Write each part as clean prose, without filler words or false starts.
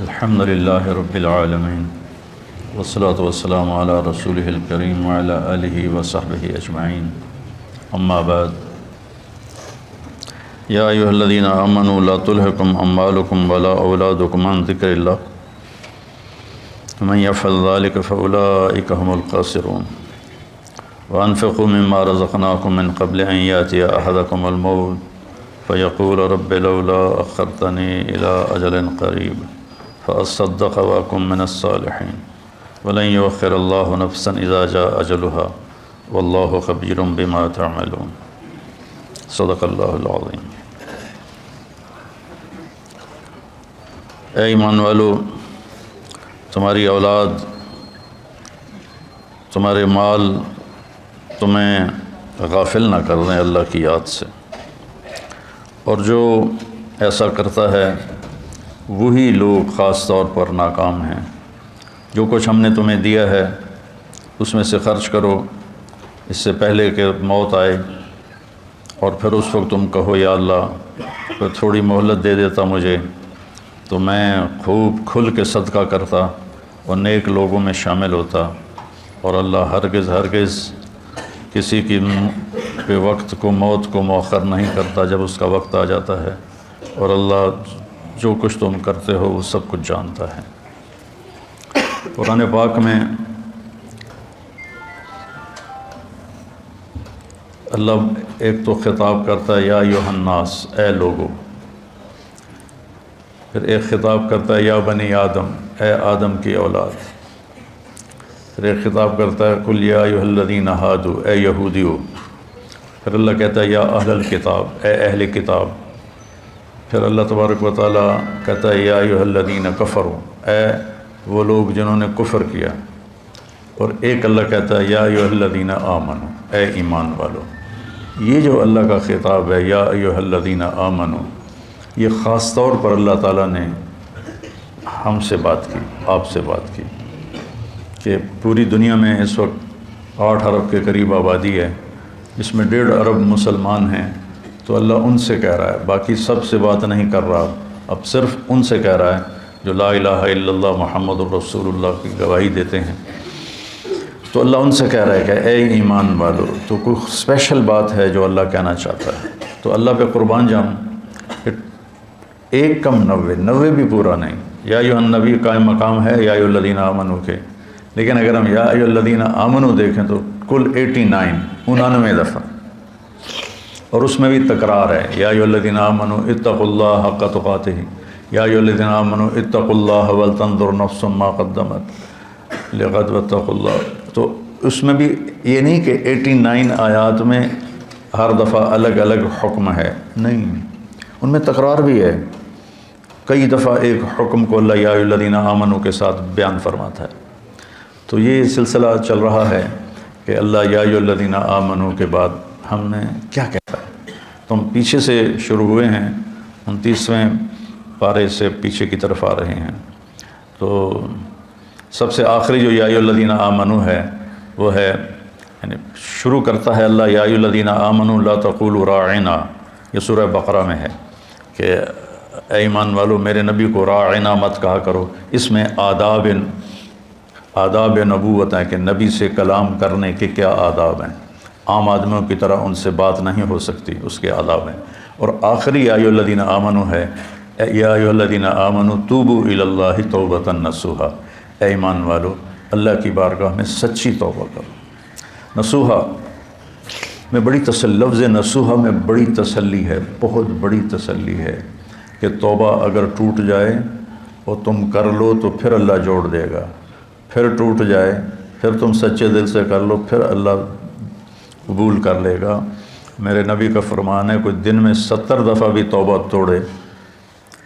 الحمد للہ رب العالمین والصلاة والسلام علی رسولہ الکریم وعلی آلہ وصحبہ اجمعین اما بعد یا ایھا الذین آمنوا لا تلہکم اموالکم ولا اولادکم عن ذکر اللہ ومن یفعل ذلک فاولئک هم الخاسرون وانفقوا مما رزقناکم من قبل ان یأتی احدکم الموت فیقول رب لولا اخرتنی الی اجل قریب فاصدق واکن من الصالحین ولن یؤخر اللہ نفسا اذا جاء اجلها واللہ خبیر بما تعملون صدق اللہ العظیم۔ اے ایمان والو، تمہاری اولاد، تمہارے مال تمہیں غافل نہ کر دیں اللہ کی یاد سے، اور جو ایسا کرتا ہے وہی لوگ خاص طور پر ناکام ہیں۔ جو کچھ ہم نے تمہیں دیا ہے اس میں سے خرچ کرو اس سے پہلے کہ موت آئے، اور پھر اس وقت تم کہو یا اللہ پھر تھوڑی مہلت دے دیتا مجھے تو میں خوب کھل کے صدقہ کرتا اور نیک لوگوں میں شامل ہوتا، اور اللہ ہرگز کسی کی پہ وقت کو، موت کو مؤخر نہیں کرتا جب اس کا وقت آ جاتا ہے، اور اللہ جو کچھ تم کرتے ہو وہ سب کچھ جانتا ہے۔ قرآن پاک میں اللہ ایک تو خطاب کرتا ہے یا ایھا الناس، اے لوگو، پھر ایک خطاب کرتا ہے یا بنی آدم، اے آدم کی اولاد، پھر ایک خطاب کرتا ہے قل یا ایھا الذین ھادوا، اے یہودیو، پھر اللہ کہتا ہے یا اہل الکتاب، اے اہل کتاب، پھر اللہ تبارک و تعالیٰ کہتا ہے یا ایھا الذین کفروا، اے وہ لوگ جنہوں نے کفر کیا، اور ایک اللہ کہتا ہے یا ایھا الذین آمنوا، اے ایمان والو۔ یہ جو اللہ کا خطاب ہے یا ایھا الذین آمنوا، یہ خاص طور پر اللہ تعالیٰ نے ہم سے بات کی، آپ سے بات کی، کہ پوری دنیا میں اس وقت 8 ارب کے قریب آبادی ہے، جس میں 1.5 ارب مسلمان ہیں، تو اللہ ان سے کہہ رہا ہے، باقی سب سے بات نہیں کر رہا، اب صرف ان سے کہہ رہا ہے جو لا الہ الا اللہ محمد الرسول اللہ کی گواہی دیتے ہیں۔ تو اللہ ان سے کہہ رہا ہے کہ اے ایمان والو، تو کوئی اسپیشل بات ہے جو اللہ کہنا چاہتا ہے، تو اللہ پہ قربان جاؤں کہ 1 کم 90 بھی پورا نہیں، یا ایھا النبی قائم مقام ہے یا ایھا الذین آمنوا کے، لیکن اگر ہم یا ایھا الذین آمنوا دیکھیں تو کل 89 دفعہ، اور اس میں بھی تکرار ہے یا ایھا الذین آمنوا اتقوا اللہ حق تقاتہ، یا ایھا الذین آمنوا اتقوا اللہ ولتنظر نفس ما قدمت لغد واتقوا اللہ۔ تو اس میں بھی یہ نہیں کہ 89 آیات میں ہر دفعہ الگ الگ حکم ہے، نہیں، ان میں تکرار بھی ہے، کئی دفعہ ایک حکم کو اللہ یا ایھا الذین آمنوا کے ساتھ بیان فرماتا ہے۔ تو یہ سلسلہ چل رہا ہے کہ اللہ یا ایھا الذین آمنوا کے بعد ہم نے کیا کہتا ہے، تو ہم پیچھے سے شروع ہوئے ہیں، 29ویں پارے سے پیچھے کی طرف آ رہے ہیں۔ تو سب سے آخری جو یا ایھا الذین آمنوا ہے وہ ہے، یعنی شروع کرتا ہے اللہ یا ایھا الذین آمنوا لا تقولوا راعنا، یہ سورہ بقرہ میں ہے کہ اے ایمان والو میرے نبی کو راعنا مت کہا کرو۔ اس میں آداب نبوت ہیں کہ نبی سے کلام کرنے کے کیا آداب ہیں، عام آدمیوں کی طرح ان سے بات نہیں ہو سکتی، اس کے آداب ہیں۔ اور آخری یا ایھا الذین آمنوا ہے یا ایھا الذین آمنوا توبوا الی اللہ توبۃ نصوحا، اے ایمان والو اللہ کی بارگاہ میں سچی توبہ کرو۔ نصوحا میں بڑی لفظ نصوحا میں بڑی تسلی ہے، بہت بڑی تسلی ہے کہ توبہ اگر ٹوٹ جائے اور تم کر لو تو پھر اللہ جوڑ دے گا، پھر ٹوٹ جائے پھر تم سچے دل سے کر لو پھر اللہ قبول کر لے گا۔ میرے نبی کا فرمان ہے کوئی دن میں 70 دفعہ بھی توبہ توڑے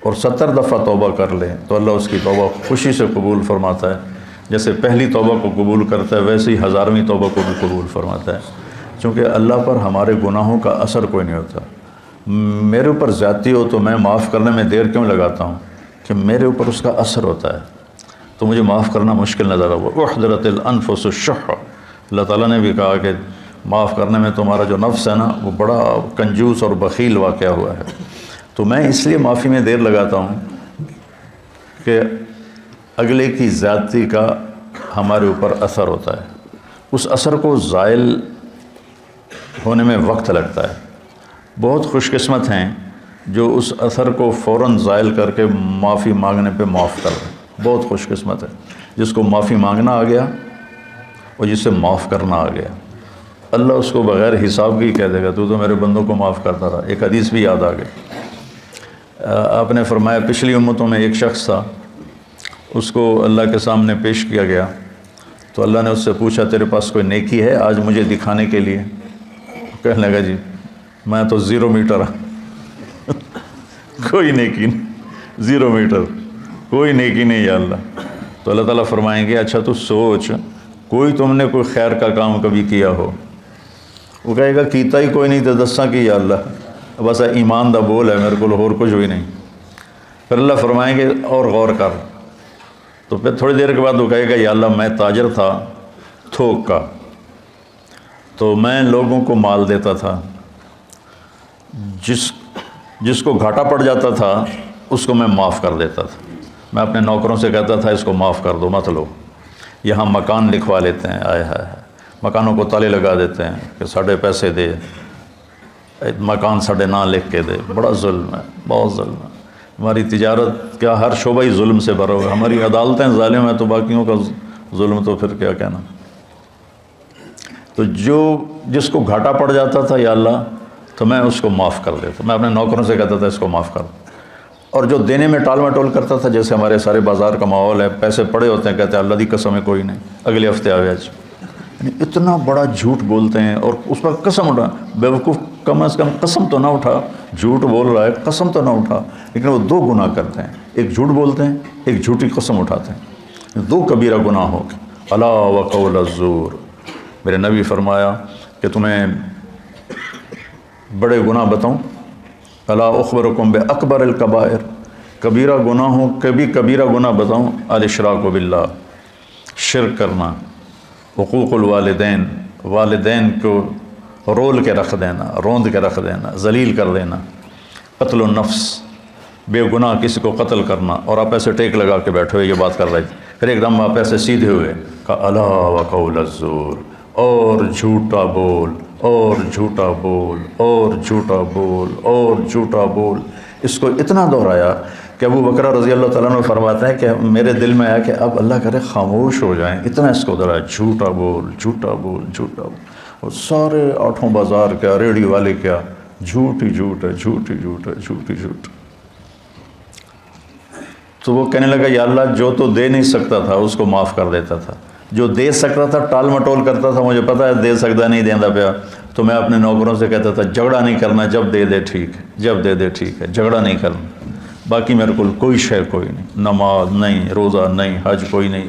اور 70 دفعہ توبہ کر لے تو اللہ اس کی توبہ خوشی سے قبول فرماتا ہے، جیسے پہلی توبہ کو قبول کرتا ہے ویسے ہی 1000ویں توبہ کو بھی قبول فرماتا ہے، چونکہ اللہ پر ہمارے گناہوں کا اثر کوئی نہیں ہوتا۔ میرے اوپر زیادتی ہو تو میں معاف کرنے میں دیر کیوں لگاتا ہوں کہ میرے اوپر اس کا اثر ہوتا ہے، تو مجھے معاف کرنا مشکل نظر آئے۔ احضرت الانفس الشح، اللہ تعالیٰ نے بھی کہا کہ معاف کرنے میں تمہارا جو نفس ہے نا وہ بڑا کنجوس اور بخیل واقعہ ہوا ہے، تو میں اس لیے معافی میں دیر لگاتا ہوں کہ اگلے کی زیادتی کا ہمارے اوپر اثر ہوتا ہے، اس اثر کو زائل ہونے میں وقت لگتا ہے۔ بہت خوش قسمت ہیں جو اس اثر کو فوراً زائل کر کے معافی مانگنے پہ معاف کر رہے ہیں، بہت خوش قسمت ہے جس کو معافی مانگنا آ گیا اور جسے معاف کرنا آ گیا۔ اللہ اس کو بغیر حساب کی کہہ دے گا تو میرے بندوں کو معاف کرتا رہا۔ ایک حدیث بھی یاد آ گئی، آپ نے فرمایا پچھلی امتوں میں ایک شخص تھا، اس کو اللہ کے سامنے پیش کیا گیا تو اللہ نے اس سے پوچھا تیرے پاس کوئی نیکی ہے آج مجھے دکھانے کے لیے؟ کہنے لگا جی میں تو 0 میٹر کوئی نیکی نہیں، 0 میٹر کوئی نیکی نہیں یا اللہ۔ تو اللہ تعالیٰ فرمائیں گے اچھا تو سوچ کوئی تم نے کوئی خیر کا کام کبھی کیا ہو؟ وہ کہے گا کیتا ہی کوئی نہیں تو دساں کی یا اللہ، بس ایمان دا بول ہے میرے کو اور کچھ بھی نہیں۔ پھر اللہ فرمائیں گے اور غور کر، تو پھر تھوڑی دیر کے بعد وہ کہے گا یا اللہ میں تاجر تھا تھوک کا، تو میں لوگوں کو مال دیتا تھا، جس کو گھاٹا پڑ جاتا تھا اس کو میں معاف کر دیتا تھا۔ میں اپنے نوکروں سے کہتا تھا اس کو معاف کر دو مت لو۔ یہاں مکان لکھوا لیتے ہیں، آئے ہائے مکانوں کو تالے لگا دیتے ہیں کہ ساڑھے پیسے دے، مکان ساڑھے نہ لکھ کے دے۔ بڑا ظلم ہے، بہت ظلم ہے۔ ہماری تجارت کیا ہر شعبہ ہی ظلم سے بھرا ہوا ہے، ہماری عدالتیں ظالم ہیں تو باقیوں کا ظلم تو پھر کیا کہنا۔ تو جس کو گھاٹا پڑ جاتا تھا یا اللہ تو میں اس کو معاف کر دیتا، میں اپنے نوکروں سے کہتا تھا اس کو معاف کر دو۔ اور جو دینے میں ٹال مٹول کرتا تھا، جیسے ہمارے سارے بازار کا ماحول ہے، پیسے پڑے ہوتے ہیں کہتے ہیں اللہ دی قسم ہے کوئی نہیں، اگلے ہفتے آوے آج، یعنی اتنا بڑا جھوٹ بولتے ہیں اور اس پر قسم اٹھا۔ بیوقوف کم از کم قسم تو نہ اٹھا، جھوٹ بول رہا ہے قسم تو نہ اٹھا، لیکن وہ 2 گناہ کرتے ہیں، ایک جھوٹ بولتے ہیں ایک جھوٹی قسم اٹھاتے ہیں، 2 کبیرہ گناہ ہو گئے۔ الا وقول الزور، میرے نبی فرمایا کہ تمہیں بڑے گناہ بتاؤں؟ الا اخبرکم باکبر الکبائر، کبیرہ گناہوں کے بھی کبیرہ گناہ بتاؤں؟ الاشراک باللہ، شرک کرنا، حقوق الوالدین، والدین کو رول کے رکھ دینا، روند کے رکھ دینا، ذلیل کر دینا، قتل النفس، بے گناہ کسی کو قتل کرنا، اور آپ ایسے ٹیک لگا کے بیٹھے ہوئے یہ بات کر رہے تھے، پھر ایک دم آپ ایسے سیدھے ہوئے کہا الا وقول الزور، اور جھوٹا بول اور جھوٹا بول اور جھوٹا بول اور جھوٹا بول۔ اس کو اتنا دہرایا کہ ابو بکر رضی اللہ تعالیٰ عنہ فرماتے ہیں کہ میرے دل میں آیا کہ اب اللہ کرے خاموش ہو جائیں، اتنا اس کو دہرایا، جھوٹا بول جھوٹا بول جھوٹا بول۔ اور سارے 8 بازار کیا، ریڑھی والے کیا، جھوٹ ہی جھوٹ ہے، جھوٹ ہی جھوٹ ہے، جھوٹ ہی جھوٹ۔ تو وہ کہنے لگا یا اللہ جو تو دے نہیں سکتا تھا اس کو معاف کر دیتا تھا، جو دے سکتا تھا ٹال مٹول کرتا تھا، مجھے پتا ہے دے سکتا نہیں دیندا پیا، تو میں اپنے نوکروں سے کہتا تھا جھگڑا نہیں کرنا، جب دے دے ٹھیک ہے، جب دے دے ٹھیک ہے، جھگڑا نہیں کرنا، باقی میرے کو کوئی شے کوئی نہیں، نماز نہیں، روزہ نہیں، حج کوئی نہیں،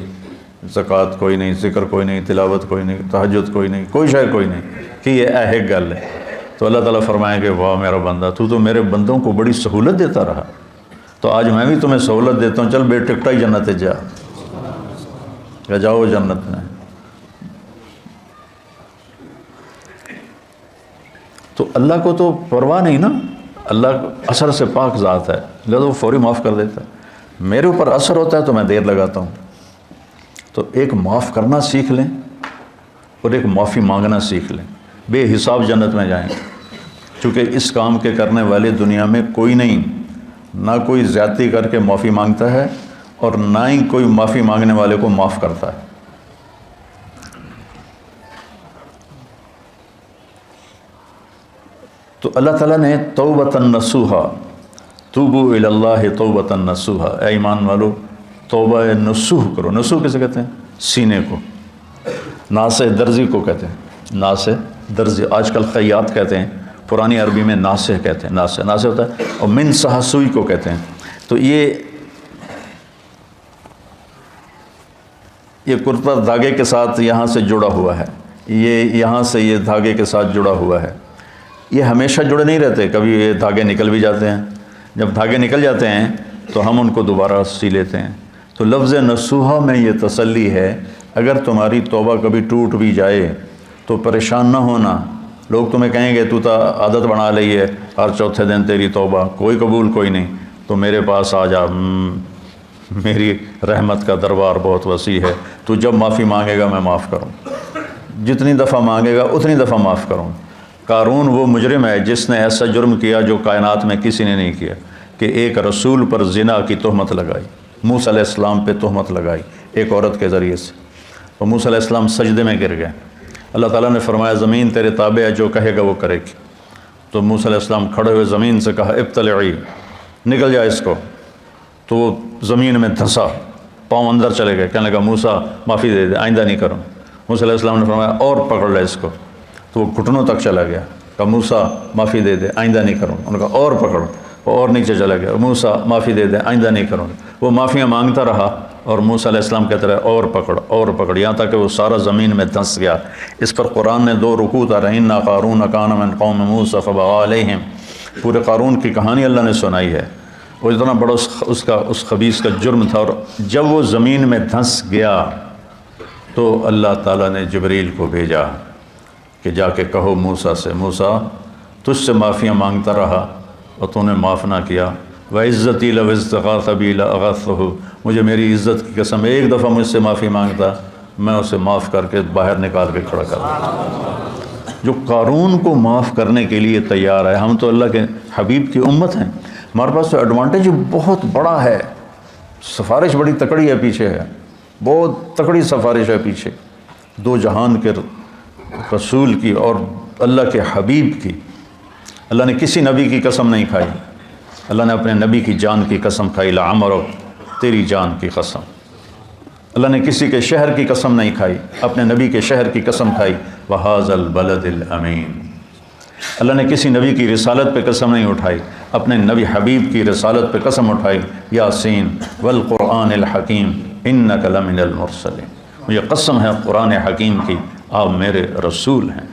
زکوٰۃ کوئی نہیں، ذکر کوئی نہیں، تلاوت کوئی نہیں، تہجد کوئی نہیں، کوئی شے کوئی نہیں کہ یہ ایک گل ہے۔ تو اللہ تعالیٰ فرمائیں کہ واہ میرا بندہ تو میرے بندوں کو بڑی سہولت دیتا رہا، تو آج میں بھی تمہیں سہولت دیتا ہوں، چل بے ٹکٹا ہی جنت جا، جاؤ جنت میں۔ تو اللہ کو تو پرواہ نہیں نا، اللہ اثر سے پاک ذات ہے، لہذا وہ فوری معاف کر دیتا ہے۔ میرے اوپر اثر ہوتا ہے تو میں دیر لگاتا ہوں۔ تو ایک معاف کرنا سیکھ لیں اور ایک معافی مانگنا سیکھ لیں، بے حساب جنت میں جائیں گے، چونکہ اس کام کے کرنے والے دنیا میں کوئی نہیں، نہ کوئی زیادتی کر کے معافی مانگتا ہے اور نہ ہی کوئی معافی مانگنے والے کو معاف کرتا ہے۔ تو اللہ تعالیٰ نے توبۃ نصوحا، توبوا الی اللہ توبۃ نصوحا، اے ایمان والو توبہ نصوح کرو۔ نصوح کسے کہتے ہیں؟ سینے کو، ناسے درزی کو کہتے ہیں، ناسے درزی، آج کل خیاط کہتے ہیں، پرانی عربی میں ناسے کہتے ہیں، ناسے ہوتا ہے، اور من سہسوئی کو کہتے ہیں۔ تو یہ کرتا دھاگے کے ساتھ یہاں سے جڑا ہوا ہے، یہ یہاں سے یہ دھاگے کے ساتھ جڑا ہوا ہے، یہ ہمیشہ جڑے نہیں رہتے، کبھی یہ دھاگے نکل بھی جاتے ہیں، جب دھاگے نکل جاتے ہیں تو ہم ان کو دوبارہ سی لیتے ہیں۔ تو لفظ نصوحہ میں یہ تسلی ہے، اگر تمہاری توبہ کبھی ٹوٹ بھی جائے تو پریشان نہ ہونا، لوگ تمہیں کہیں گے تو عادت بنا لی ہے، ہر چوتھے دن تیری توبہ، کوئی قبول کوئی نہیں، تو میرے پاس آ جا، میری رحمت کا دربار بہت وسیع ہے، تو جب معافی مانگے گا میں معاف کروں، جتنی دفعہ مانگے گا اتنی دفعہ معاف کروں۔ قارون وہ مجرم ہے جس نے ایسا جرم کیا جو کائنات میں کسی نے نہیں کیا، کہ ایک رسول پر زنا کی تہمت لگائی، موسیٰ علیہ السلام پہ تہمت لگائی ایک عورت کے ذریعے سے، تو موسیٰ علیہ السلام سجدے میں گر گئے۔ اللہ تعالیٰ نے فرمایا زمین تیرے تابع ہے، جو کہے گا وہ کرے گی۔ تو موسیٰ علیہ السلام کھڑے ہوئے زمین سے کہا ابتلعی، نکل جائے اس کو، تو وہ زمین میں دھنسا، پاؤں اندر چلے گئے، کہنے لگا موسیٰ معافی دے دے، آئندہ نہیں کروں۔ موسیٰ علیہ السلام نے فرمایا اور پکڑ لے اس کو، تو وہ گھٹنوں تک چلا گیا، کہا موسیٰ معافی دے دے، آئندہ نہیں کروں۔ انہوں نے کہا اور پکڑ، وہ اور نیچے چلا گیا، موسیٰ معافی دے دے، آئندہ نہیں کروں۔ وہ معافیاں مانگتا رہا اور موسیٰ علیہ السلام کہتے رہے اور پکڑ اور پکڑ، یہاں تک کہ وہ سارا زمین میں دھنس گیا۔ اس پر قرآن نے 2 رکوع اتارے، اِنَّ قارون کان من قوم موسیٰ فبغى علیہم، پورے قارون کی کہانی اللہ نے سنائی ہے، وہ اتنا بڑا اس خبیث کا جرم تھا۔ اور جب وہ زمین میں دھنس گیا تو اللہ تعالیٰ نے جبریل کو بھیجا کہ جا کے کہو موسیٰ سے، موسیٰ تجھ سے معافیاں مانگتا رہا اور تو نے معاف نہ کیا، وَعِزَّتِي لَوْ اسْتَغَاثَ بِي لَأَغَثْتُهُ، مجھے میری عزت کی قسم ایک دفعہ مجھ سے معافی مانگتا میں اسے معاف کر کے باہر نکال کے کھڑا کر دیتا۔ جو قارون کو معاف کرنے کے لیے تیار ہے، ہم تو اللہ کے حبیب کی امت ہیں، ہمارے پاس تو ایڈوانٹیج بہت بڑا ہے، سفارش بڑی تکڑی ہے پیچھے ہے، بہت تکڑی سفارش ہے پیچھے، 2 جہان کے رسول کی اور اللہ کے حبیب کی۔ اللہ نے کسی نبی کی قسم نہیں کھائی، اللہ نے اپنے نبی کی جان کی قسم کھائی، لعمرک، تیری جان کی قسم۔ اللہ نے کسی کے شہر کی قسم نہیں کھائی، اپنے نبی کے شہر کی قسم کھائی، وَهَذَا الْبَلَدِ الْأَمِينَ۔ اللہ نے کسی نبی کی رسالت پہ قسم نہیں اٹھائی، اپنے نبی حبیب کی رسالت پہ قسم اٹھائی، یاسین والقرآن الحکیم انک لمن المرسلین، مجھے قسم ہے قرآن حکیم کی آپ میرے رسول ہیں۔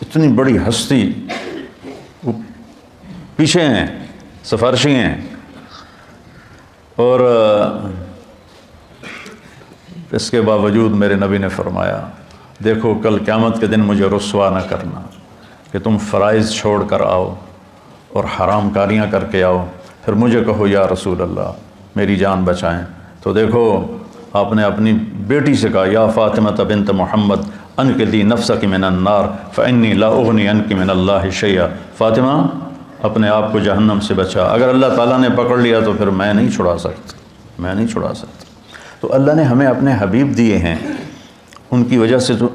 اتنی بڑی ہستی وہ پیچھے ہیں، سفارشی ہیں، اور اس کے باوجود میرے نبی نے فرمایا دیکھو کل قیامت کے دن مجھے رسوا نہ کرنا کہ تم فرائض چھوڑ کر آؤ اور حرام کاریاں کر کے آؤ، پھر مجھے کہو یا رسول اللہ میری جان بچائیں۔ تو دیکھو آپ نے اپنی بیٹی سے کہا یا فاطمہ بنت محمد انقذی نفسک من النار فانی لا اغنی عنک من اللہ شیئا، فاطمہ اپنے آپ کو جہنم سے بچا، اگر اللہ تعالیٰ نے پکڑ لیا تو پھر میں نہیں چھڑا سکتا، میں نہیں چھڑا سکتا۔ تو اللہ نے ہمیں اپنے حبیب دیے ہیں، ان کی وجہ سے تو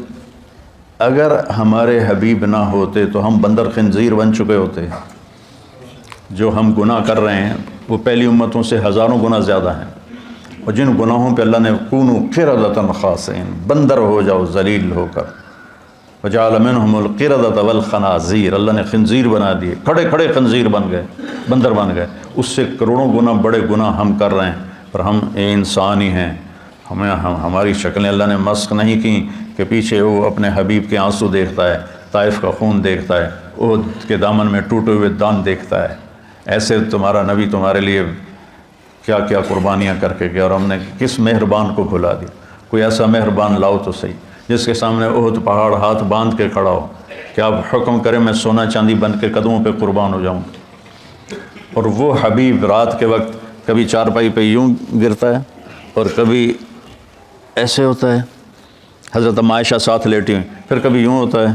اگر ہمارے حبیب نہ ہوتے تو ہم بندر خنزیر بن چکے ہوتے۔ جو ہم گناہ کر رہے ہیں وہ پہلی امتوں سے ہزاروں گنا زیادہ ہیں، اور جن گناہوں پہ اللہ نے کونوا قردۃ خاسئین، بندر ہو جاؤ ذلیل ہو کر، وجعل منہم القردۃ والخنازیر، اللہ نے خنزیر بنا دیے، کھڑے کھڑے خنزیر بن گئے، بندر بن گئے، اس سے کروڑوں گنا بڑے گناہ ہم کر رہے ہیں، پر ہم انسان ہی ہیں، ہماری شکلیں اللہ نے مسخ نہیں کی کہ پیچھے وہ اپنے حبیب کے آنسو دیکھتا ہے، طائف کا خون دیکھتا ہے، احد کے دامن میں ٹوٹے ہوئے دان دیکھتا ہے۔ ایسے تمہارا نبی تمہارے لیے کیا کیا قربانیاں کر کے گیا، اور ہم نے کس مہربان کو بھلا دیا۔ کوئی ایسا مہربان لاؤ تو صحیح جس کے سامنے احد پہاڑ ہاتھ باندھ کے کھڑا ہو کہ آپ حکم کریں میں سونا چاندی بن کے قدموں پہ قربان ہو جاؤں۔ اور وہ حبیب رات کے وقت کبھی چارپائی پہ یوں گرتا ہے اور کبھی ایسے ہوتا ہے، حضرت عائشہ ساتھ لیٹی ہوئی، پھر کبھی یوں ہوتا ہے،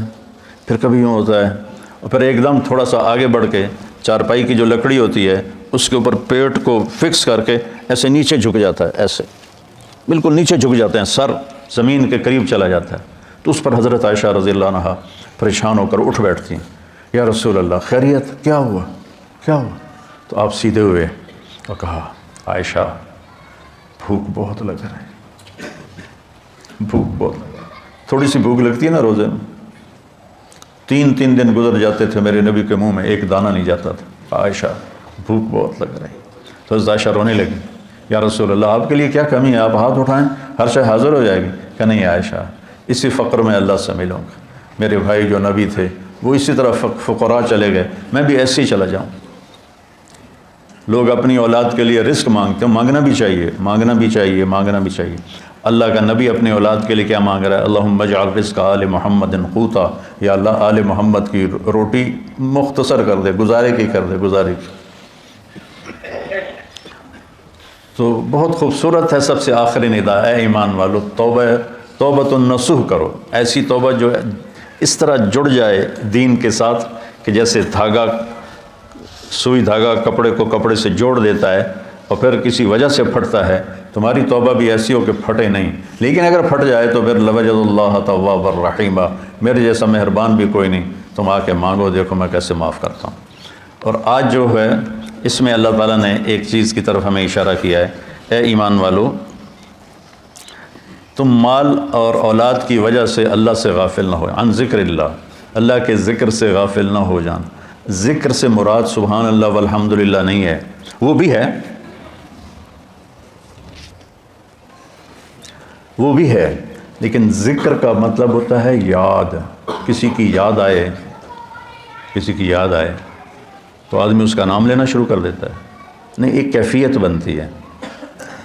پھر کبھی یوں ہوتا ہے، اور پھر ایک دم تھوڑا سا آگے بڑھ کے چارپائی کی جو لکڑی ہوتی ہے اس کے اوپر پیٹ کو فکس کر کے ایسے نیچے جھک جاتا ہے، ایسے بالکل نیچے جھک جاتے ہیں، سر زمین کے قریب چلا جاتا ہے۔ تو اس پر حضرت عائشہ رضی اللہ عنہا پریشان ہو کر اٹھ بیٹھتی ہیں، یا رسول اللہ خیریت، کیا ہوا کیا ہوا؟ تو آپ سیدھے ہوئے اور کہا عائشہ بھوک بہت لگ رہی ہے، بھوک بہت لگ رہی ہے، تھوڑی سی بھوک لگتی ہے نا روزے میں، 3 دن گزر جاتے تھے میرے نبی کے منہ میں ایک دانہ نہیں جاتا تھا، عائشہ بھوک بہت لگ رہی۔ تو حضرت عائشہ رونے لگی، یا رسول اللہ آپ کے لیے کیا کمی ہے، آپ ہاتھ اٹھائیں ہر شے حاضر ہو جائے گی۔ کہ نہیں عائشہ اسی فقر میں اللہ سے ملوں گا، میرے بھائی جو نبی تھے وہ اسی طرح فقراء چلے گئے، میں بھی ایسے ہی چلا جاؤں۔ لوگ اپنی اولاد کے لیے رزق مانگتے ہیں، مانگنا بھی چاہیے، مانگنا بھی چاہیے، مانگنا بھی چاہیے۔ اللہ کا نبی اپنی اولاد کے لیے کیا مانگ رہا ہے؟ اللہم اجعل رزق آل محمد قوتا، یا اللہ آل محمد کی روٹی مختصر کر دے، گزارے کی کر دے، گزارے کی۔ تو بہت خوبصورت ہے سب سے آخری ندا، اے ایمان والو توبۃ النصوح کرو، ایسی توبہ جو اس طرح جڑ جائے دین کے ساتھ کہ جیسے دھاگا، سوئی دھاگا کپڑے کو کپڑے سے جوڑ دیتا ہے اور پھر کسی وجہ سے پھٹتا ہے، تمہاری توبہ بھی ایسی ہو کہ پھٹے نہیں، لیکن اگر پھٹ جائے تو پھر لوجد اللہ توابا الرحیمہ، میرے جیسا مہربان بھی کوئی نہیں، تم آ کے مانگو، دیکھو میں کیسے معاف کرتا ہوں۔ اور آج جو ہے اس میں اللہ تعالیٰ نے ایک چیز کی طرف ہمیں اشارہ کیا ہے، اے ایمان والو تم مال اور اولاد کی وجہ سے اللہ سے غافل نہ ہو، عن ذکر اللہ کے ذکر سے غافل نہ ہو جان۔ ذکر سے مراد سبحان اللہ والحمدللہ نہیں ہے، وہ بھی ہے، لیکن ذکر کا مطلب ہوتا ہے یاد، کسی کی یاد آئے تو آدمی اس کا نام لینا شروع کر دیتا ہے، نہیں ایک کیفیت بنتی ہے۔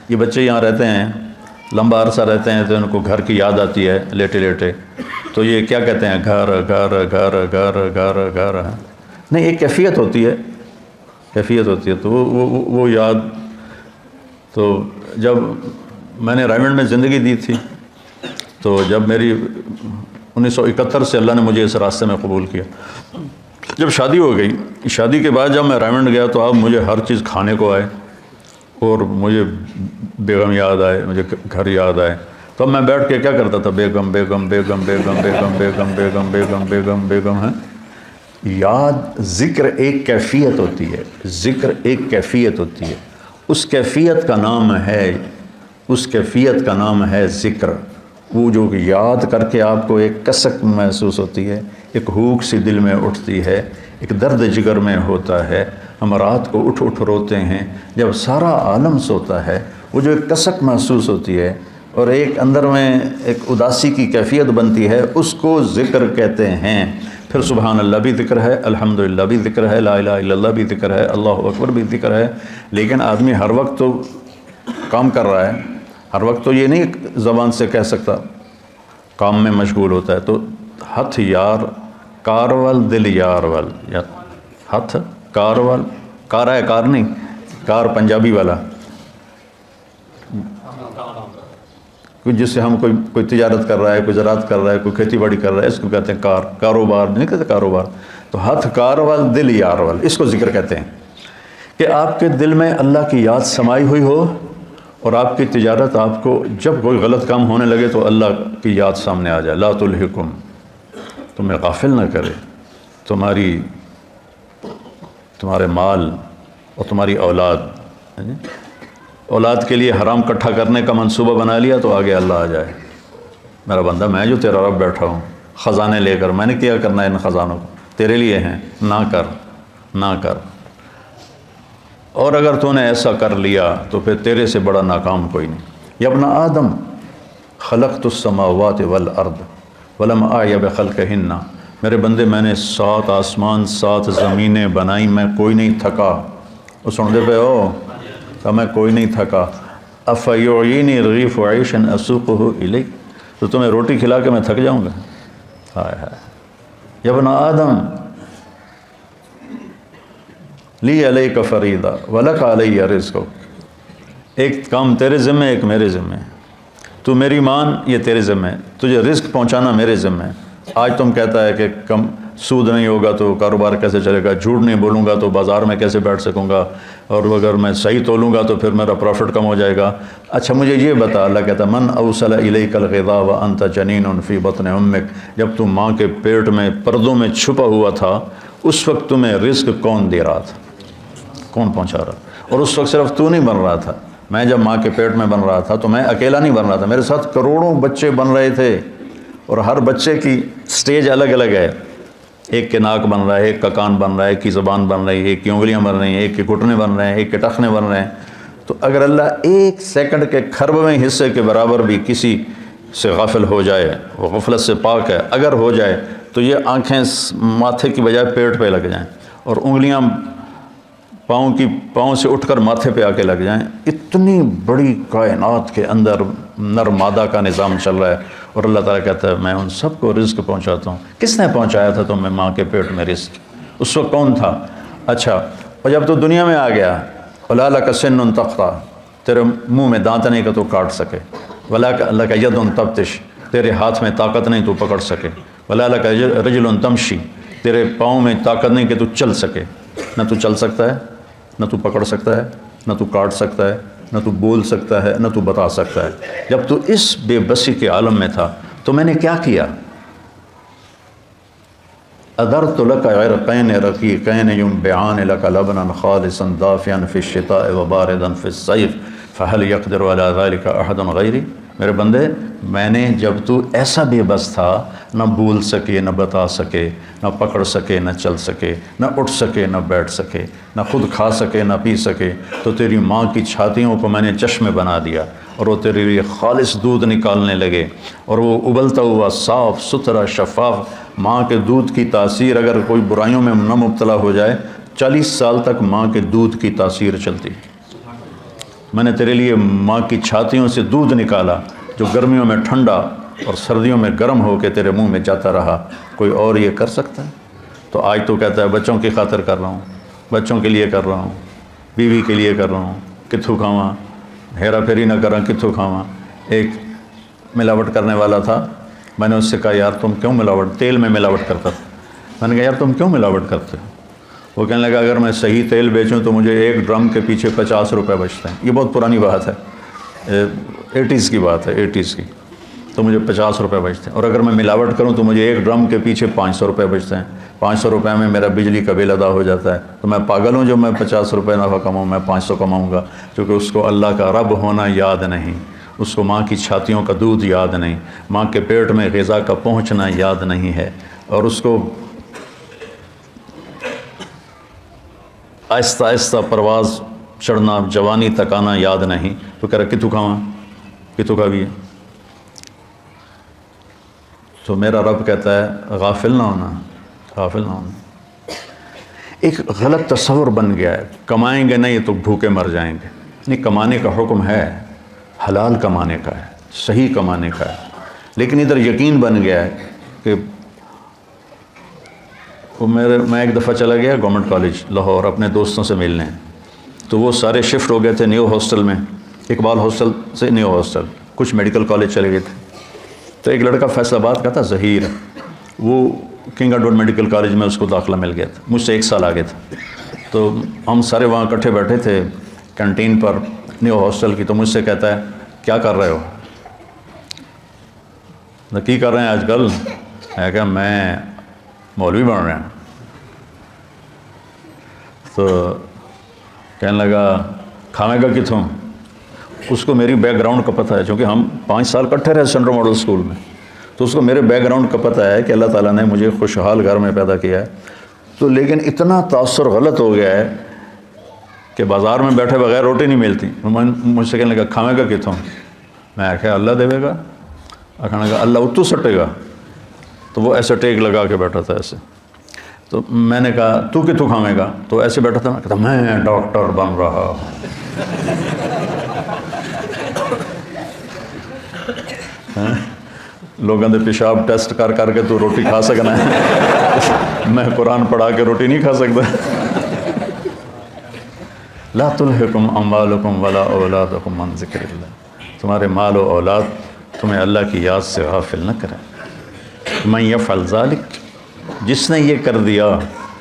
یہ بچے یہاں رہتے ہیں، لمبا عرصہ رہتے ہیں تو ان کو گھر کی یاد آتی ہے لیٹے لیٹے، تو یہ کیا کہتے ہیں، گھر گھر گھر گھر گھر گھر، نہیں ایک کیفیت ہوتی ہے تو وہ یاد۔ تو جب میں نے رائمنڈ میں زندگی دی تھی، تو جب میری 1971 سے اللہ نے مجھے اس راستے میں قبول کیا، جب شادی ہو گئی، شادی کے بعد جب میں رائمنڈ گیا تو اب مجھے ہر چیز کھانے کو آئے اور مجھے بیگم یاد آئے، مجھے گھر یاد آئے، تو اب میں بیٹھ کے کیا کرتا تھا، بیگم بیگم بیگم بیگم بیگم بیگم بیگم بیگم بیگم بیگم ہے۔ یاد، ذکر ایک کیفیت ہوتی ہے، اس کیفیت کا نام ہے ذکر۔ وہ جو یاد کر کے آپ کو ایک کسک محسوس ہوتی ہے، ایک ہوک سی دل میں اٹھتی ہے، ایک درد جگر میں ہوتا ہے، ہم رات کو اٹھ اٹھ روتے ہیں، جب سارا عالم سوتا ہے، وہ جو ایک کسک محسوس ہوتی ہے اور ایک اندر میں ایک اداسی کی کیفیت بنتی ہے، اس کو ذکر کہتے ہیں۔ پھر سبحان اللہ بھی ذکر ہے، الحمدللہ بھی ذکر ہے، لا الہ الا اللہ بھی ذکر ہے، اللہ اکبر بھی ذکر ہے، لیکن آدمی ہر وقت تو کام کر رہا ہے، ہر وقت تو یہ نہیں زبان سے کہہ سکتا، کام میں مشغول ہوتا ہے۔ تو ہتھ یار کارول دل یارول، یا ہتھ کارول، کارا ہے کار نہیں، کار پنجابی والا، جس سے ہم کوئی تجارت کر رہا ہے، کوئی زراعت کر رہا ہے، کوئی کھیتی باڑی کر رہا ہے، اس کو کہتے ہیں کاروبار نہیں کہتے کاروبار۔ تو ہتھ کارول دل یارول، اس کو ذکر کہتے ہیں کہ آپ کے دل میں اللہ کی یاد سمائی ہوئی ہو، اور آپ کی تجارت، آپ کو جب کوئی غلط کام ہونے لگے تو اللہ کی یاد سامنے آ جائے، لا تلہکم، تمہیں غافل نہ کرے، تمہارے مال اور تمہاری اولاد کے لیے حرام کٹھا کرنے کا منصوبہ بنا لیا تو آگے اللہ آ جائے، میرا بندہ میں جو تیرا رب بیٹھا ہوں خزانے لے کر، میں نے کیا کرنا ہے ان خزانوں کو، تیرے لیے ہیں، نہ کر۔ اور اگر تو نے ایسا کر لیا تو پھر تیرے سے بڑا ناکام کوئی نہیں۔ یا ابن آدم خلقت السماوات والارض ولم اعی بخلقہن، میرے بندے میں نے 7 آسمان 7 زمینیں بنائی، میں کوئی نہیں تھکا۔ وہ سن دے پہ ہو کہ میں کوئی نہیں تھکا۔ افیعینی رغیف عیشا اسوقہ الیک، تو تمہیں روٹی کھلا کے میں تھک جاؤں گا؟ ہائے ہائے۔ یا ابن آدم لی علیک فریضہ ولک علی رزق، ایک کام تیرے ذمہ ایک میرے ذمہ، تو میری مان یہ تیرے ذمہ ہے، تجھے رزق پہنچانا میرے ذمہ ہے۔ آج تم کہتا ہے کہ کم سود نہیں ہوگا تو کاروبار کیسے چلے گا، جھوٹ نہیں بولوں گا تو بازار میں کیسے بیٹھ سکوں گا، اور اگر میں صحیح تولوں گا تو پھر میرا پروفٹ کم ہو جائے گا۔ اچھا مجھے یہ بتا، اللہ کہتا من اوصل الیک الغذاء وانت جنین فی بطن امک، جب تم ماں کے پیٹ میں پردوں میں چھپا ہوا تھا، اس وقت تمہیں رزق کون دے رہا تھا، کون پہنچا رہا؟ اور اس وقت صرف تو نہیں بن رہا تھا، میں جب ماں کے پیٹ میں بن رہا تھا تو میں اکیلا نہیں بن رہا تھا، میرے ساتھ کروڑوں بچے بن رہے تھے، اور ہر بچے کی سٹیج الگ الگ ہے، ایک کے ناک بن رہا ہے، ایک کا کان بن رہا ہے، ایک کی زبان بن رہی ہے، ایک کی انگلیاں بن رہی ہیں، ایک کے گھٹنے بن رہے ہیں، ایک کے ٹخنے بن رہے ہیں۔ تو اگر اللہ ایک سیکنڈ کے کھربویں حصے کے برابر بھی کسی سے غافل ہو جائے، وہ غفلت سے پاک ہے، اگر ہو جائے تو یہ آنکھیں ماتھے کی بجائے پیٹ پہ لگ جائیں، اور انگلیاں پاؤں سے اٹھ کر ماتھے پہ آ کے لگ جائیں، اتنی بڑی کائنات کے اندر نر مادہ کا نظام چل رہا ہے، اور اللہ تعالیٰ کہتا ہے میں ان سب کو رزق پہنچاتا ہوں۔ کس نے پہنچایا تھا تمہیں ماں کے پیٹ میں رزق؟ اس وقت کون تھا؟ اچھا، اور جب تو دنیا میں آ گیا، وَلَا لَكَ سِنٌّ تَخْطَىٰ، تیرے منہ میں دانت نہیں کہ تو کاٹ سکے، ولا لک ید تبطش، تیرے ہاتھ میں طاقت نہیں تو پکڑ سکے، ولا لک رجل تمشی، تیرے پاؤں میں طاقت نہیں کہ تو چل سکے، نہ تو چل سکتا ہے، نہ تو پکڑ سکتا ہے، نہ تو کاٹ سکتا ہے، نہ تو بول سکتا ہے، نہ تو بتا سکتا ہے۔ جب تو اس بے بسی کے عالم میں تھا تو میں نے کیا کیا؟ ادرت لک عرقین رقیقین ینبعان لک لبنا خالصا دافعا فی الشتاء وباردا فی الصیف فہل یقدر علی ذلک احد غیری۔ میرے بندے، میں نے جب تو ایسا بے بس تھا، نہ بول سکے، نہ بتا سکے، نہ پکڑ سکے، نہ چل سکے، نہ اٹھ سکے، نہ بیٹھ سکے، نہ خود کھا سکے، نہ پی سکے، تو تیری ماں کی چھاتیوں کو میں نے چشمے بنا دیا اور وہ تیرے لیے خالص دودھ نکالنے لگے، اور وہ ابلتا ہوا صاف ستھرا شفاف ماں کے دودھ کی تاثیر، اگر کوئی برائیوں میں نہ مبتلا ہو جائے، 40 سال تک ماں کے دودھ کی تاثیر چلتی۔ میں نے تیرے لیے ماں کی چھاتیوں سے دودھ نکالا جو گرمیوں میں ٹھنڈا اور سردیوں میں گرم ہو کے تیرے منہ میں جاتا رہا۔ کوئی اور یہ کر سکتا ہے؟ تو آج تو کہتا ہے بچوں کی خاطر کر رہا ہوں، بچوں کے لیے کر رہا ہوں، بیوی کے لیے کر رہا ہوں، کتھو کھاواں، ہیرا پھیری نہ کراں، کتھو کھاواں۔ ایک ملاوٹ کرنے والا تھا، میں نے اس سے کہا یار تم کیوں ملاوٹ، تیل میں ملاوٹ کرتا تھا، میں نے کہا یار تم کیوں ملاوٹ کرتے ہو؟ وہ کہنے لگا اگر میں صحیح تیل بیچوں تو مجھے ایک ڈرم کے پیچھے 50 روپے بچتے ہیں۔ یہ بہت پرانی بات ہے، 80s کی بات ہے، 80s کی، تو مجھے 50 روپے بچتے ہیں، اور اگر میں ملاوٹ کروں تو مجھے ایک ڈرم کے پیچھے 500 روپے بچتے ہیں۔ 500 روپے میں میرا بجلی کا بل ادا ہو جاتا ہے، تو میں پاگل ہوں جو میں 50 روپے نفع کماؤں، میں 500 کماؤں گا، کیونکہ اس کو اللہ کا رب ہونا یاد نہیں، اس کو ماں کی چھاتیوں کا دودھ یاد نہیں، ماں کے پیٹ میں غذا کا پہنچنا یاد نہیں ہے، اور اس کو آہستہ آہستہ پرواز چڑھنا، جوانی تک آنا یاد نہیں۔ تو کہہ رہا کتوں کھاواں، کتوں کا بھی ہے۔ تو میرا رب کہتا ہے غافل نہ ہونا، غافل نہ ہونا۔ ایک غلط تصور بن گیا ہے، کمائیں گے نہیں تو بھوکے مر جائیں گے۔ نہیں، کمانے کا حکم ہے، حلال کمانے کا ہے، صحیح کمانے کا ہے، لیکن ادھر یقین بن گیا ہے کہ میں ایک دفعہ چلا گیا گورنمنٹ کالج لاہور اپنے دوستوں سے ملنے، تو وہ سارے شفٹ ہو گئے تھے نیو ہاسٹل میں، اقبال ہاسٹل سے نیو ہاسٹل، کچھ میڈیکل کالج چلے گئے تھے۔ تو ایک لڑکا فیصل آباد کا تھا، ظہیر، وہ کنگ ایڈورڈ میڈیکل کالج میں اس کو داخلہ مل گیا تھا، مجھ سے 1 سال آگے تھا۔ تو ہم سارے وہاں اکٹھے بیٹھے تھے کینٹین پر نیو ہاسٹل کی، تو مجھ سے کہتا ہے کیا کر رہے ہو؟ کی کر رہے ہیں آج کل؟ ہے کہ میں مولوی بن رہے ہیں۔ تو کہنے لگا کھاوے گا کتوں؟ اس کو میری بیک گراؤنڈ کا پتہ ہے، چونکہ ہم 5 سال اکٹھے رہے سینٹرل ماڈل اسکول میں، تو اس کو میرے بیک گراؤنڈ کا پتہ ہے کہ اللہ تعالیٰ نے مجھے خوشحال گھر میں پیدا کیا ہے۔ تو لیکن اتنا تاثر غلط ہو گیا ہے کہ بازار میں بیٹھے بغیر روٹی نہیں ملتی۔ مجھ سے کہنے لگا کھاوے گا کتوں؟ میں کہا اللہ دے گا، کہنے لگا اللہ اتو سٹے گا۔ تو وہ ایسے ٹیک لگا کے بیٹھا تھا ایسے، تو میں نے کہا تو کتوں کھاوے گا؟ تو ایسے بیٹھا تھا، میں کہتا میں ڈاکٹر بن رہا ہوں۔ لوگوں دے پیشاب ٹیسٹ کر کر کے تو روٹی کھا سکنا ہے، میں قرآن پڑھا کے روٹی نہیں کھا سکتا۔ لا تلہکم اموالکم ولا اولادکم عن ذکر اللہ، تمہارے مال و اولاد تمہیں اللہ کی یاد سے غافل نہ کریں۔ من یفعل ذلک، جس نے یہ کر دیا،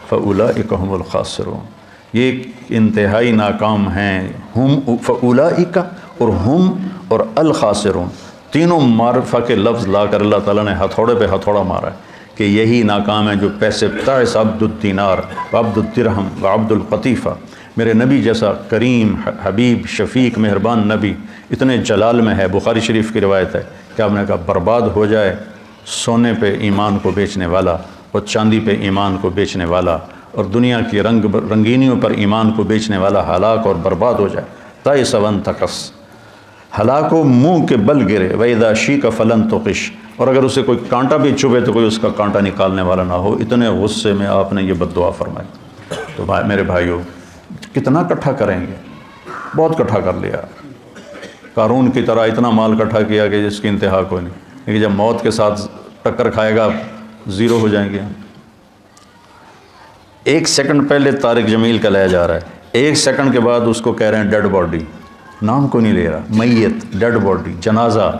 فاولئک هم الخاسرون، یہ انتہائی ناکام ہیں۔ ہم فاولئک اور ہم اور الخاسرون، تینوں معرفہ کے لفظ لا کر اللہ تعالیٰ نے ہتھوڑے پہ ہتھوڑا مارا ہے کہ یہی ناکام ہے جو پیسے تعس عبد الدینار وعبد الدرہم وعبد القطیفہ۔ میرے نبی جیسا کریم حبیب شفیق مہربان نبی اتنے جلال میں ہے، بخاری شریف کی روایت ہے کہ آپ نے کہا برباد ہو جائے سونے پہ ایمان کو بیچنے والا اور چاندی پہ ایمان کو بیچنے والا اور دنیا کی رنگینیوں پر ایمان کو بیچنے والا ہلاک اور برباد ہو جائے۔ تائس وانتقص، ہلاک و منہ کے بل گرے، وَإِذَا شِيكَ فَلَن تُقِشْ، اور اگر اسے کوئی کانٹا بھی چبھے تو کوئی اس کا کانٹا نکالنے والا نہ ہو۔ اتنے غصے میں آپ نے یہ بد دعا فرمائی۔ تو میرے بھائیوں، کتنا کٹھا کریں گے؟ بہت کٹھا کر لیا، قارون کی طرح اتنا مال کٹھا کیا کہ جس کی انتہا کوئی نہیں، لیکن جب موت کے ساتھ ٹکر کھائے گا زیرو ہو جائیں گے۔ 1 سیکنڈ پہلے طارق جمیل کا لیا جا رہا ہے، 1 سیکنڈ کے بعد اس کو کہہ رہے ہیں ڈیڈ باڈی، نام کو نہیں لے رہا، میت، ڈیڈ باڈی، جنازہ.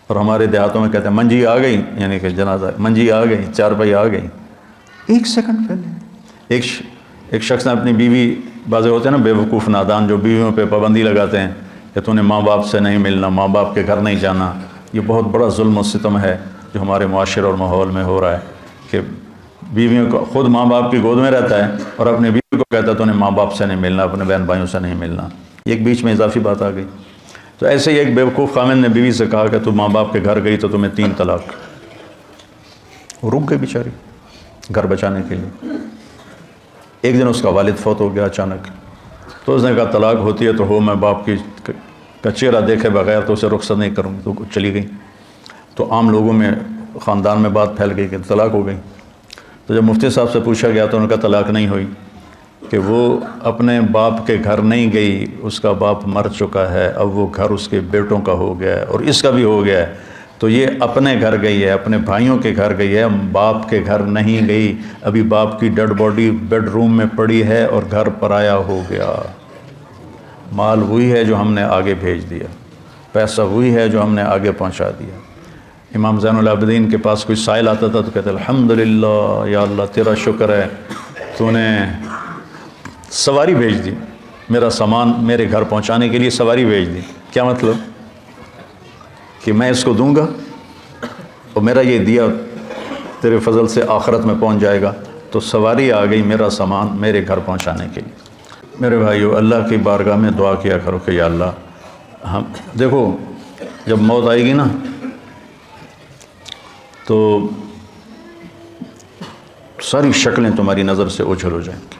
اور ہمارے دیہاتوں میں کہتے ہیں منجی آ گئی، یعنی کہ جنازہ، منجی آ گئی، چارپائی آ گئی. 1 سیکنڈ پہلے ایک شخص نے اپنی بیوی، بعضے ہوتے ہیں نا بیوقوف نادان جو بیویوں پہ پابندی لگاتے ہیں کہ تو نے ماں باپ سے نہیں ملنا، ماں باپ کے گھر نہیں جانا. یہ بہت بڑا ظلم و ستم ہے جو ہمارے معاشرے اور ماحول میں ہو رہا ہے کہ بیویوں کو، خود ماں باپ کی گود میں رہتا ہے اور اپنے بیوی کو کہتا ہے تو نے ماں باپ سے نہیں ملنا، اپنے بہن بھائیوں سے نہیں ملنا. ایک بیچ میں اضافی بات آ گئی. تو ایسے ہی ایک بیوقوف خامن نے بیوی سے کہا کہ تو ماں باپ کے گھر گئی تو تمہیں 3 طلاق. وہ رک گئی بیچاری گھر بچانے کے لیے. ایک دن اس کا والد فوت ہو گیا اچانک، تو اس نے کہا طلاق ہوتی ہے تو ہو، میں باپ کا چہرہ دیکھے بغیر تو اسے رخصت نہیں کروں. تو چلی گئی. تو عام لوگوں میں، خاندان میں بات پھیل گئی کہ طلاق ہو گئی. تو جب مفتی صاحب سے پوچھا گیا تو انہوں نے کہا طلاق نہیں ہوئی، کہ وہ اپنے باپ کے گھر نہیں گئی، اس کا باپ مر چکا ہے، اب وہ گھر اس کے بیٹوں کا ہو گیا ہے اور اس کا بھی ہو گیا ہے. تو یہ اپنے گھر گئی ہے، اپنے بھائیوں کے گھر گئی ہے، باپ کے گھر نہیں گئی. ابھی باپ کی ڈیڈ باڈی بیڈ روم میں پڑی ہے اور گھر پرایا ہو گیا. مال وہی ہے جو ہم نے آگے بھیج دیا، پیسہ وہی ہے جو ہم نے آگے پہنچا دیا. امام زین العابدین کے پاس کوئی سائل آتا تھا تو کہتے الحمدللہ یا اللہ تیرا شکر ہے، تو نے سواری بھیج دی، میرا سامان میرے گھر پہنچانے کے لیے سواری بھیج دی. کیا مطلب؟ کہ میں اس کو دوں گا اور میرا یہ دیا تیرے فضل سے آخرت میں پہنچ جائے گا. تو سواری آ گئی میرا سامان میرے گھر پہنچانے کے لیے. میرے بھائیو، اللہ کی بارگاہ میں دعا کیا کرو کہ یا اللہ، ہم دیکھو جب موت آئے گی نا تو ساری شکلیں تمہاری نظر سے اوجھل ہو جائیں گی،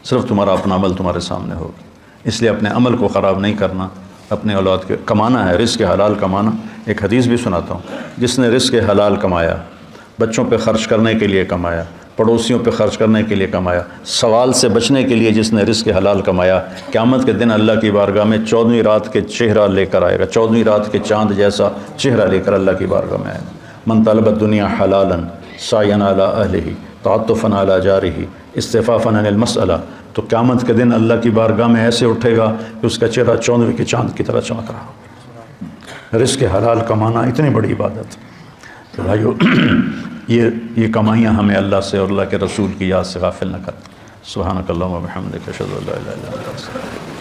صرف تمہارا اپنا عمل تمہارے سامنے ہوگا. اس لیے اپنے عمل کو خراب نہیں کرنا، اپنے اولاد کے کمانا ہے، رزق حلال کمانا. ایک حدیث بھی سناتا ہوں، جس نے رزق حلال کمایا، بچوں پہ خرچ کرنے کے لیے کمایا، پڑوسیوں پہ خرچ کرنے کے لیے کمایا، سوال سے بچنے کے لیے جس نے رزق حلال کمایا، قیامت کے دن اللہ کی بارگاہ میں 14ویں رات کے چہرہ لے کر آئے گا، 14ویں رات کے چاند جیسا چہرہ لے کر اللہ کی بارگاہ میں آئے گا. من طلب الدنیا حلالا سعیا علی اہلہ تعطفا علی جارہ استعفافا عن المسئلہ. تو قیامت کے دن اللہ کی بارگاہ میں ایسے اٹھے گا کہ اس کا چہرہ 14ویں کے چاند کی طرح چمک رہا. رزق حلال کمانا اتنی بڑی عبادت. تو بھائیو، یہ کمائیاں ہمیں اللہ سے اور اللہ کے رسول کی یاد سے غافل نہ کریں. سبحانک اللہم و بحمدک، اشہد ان لا الہ الا انت.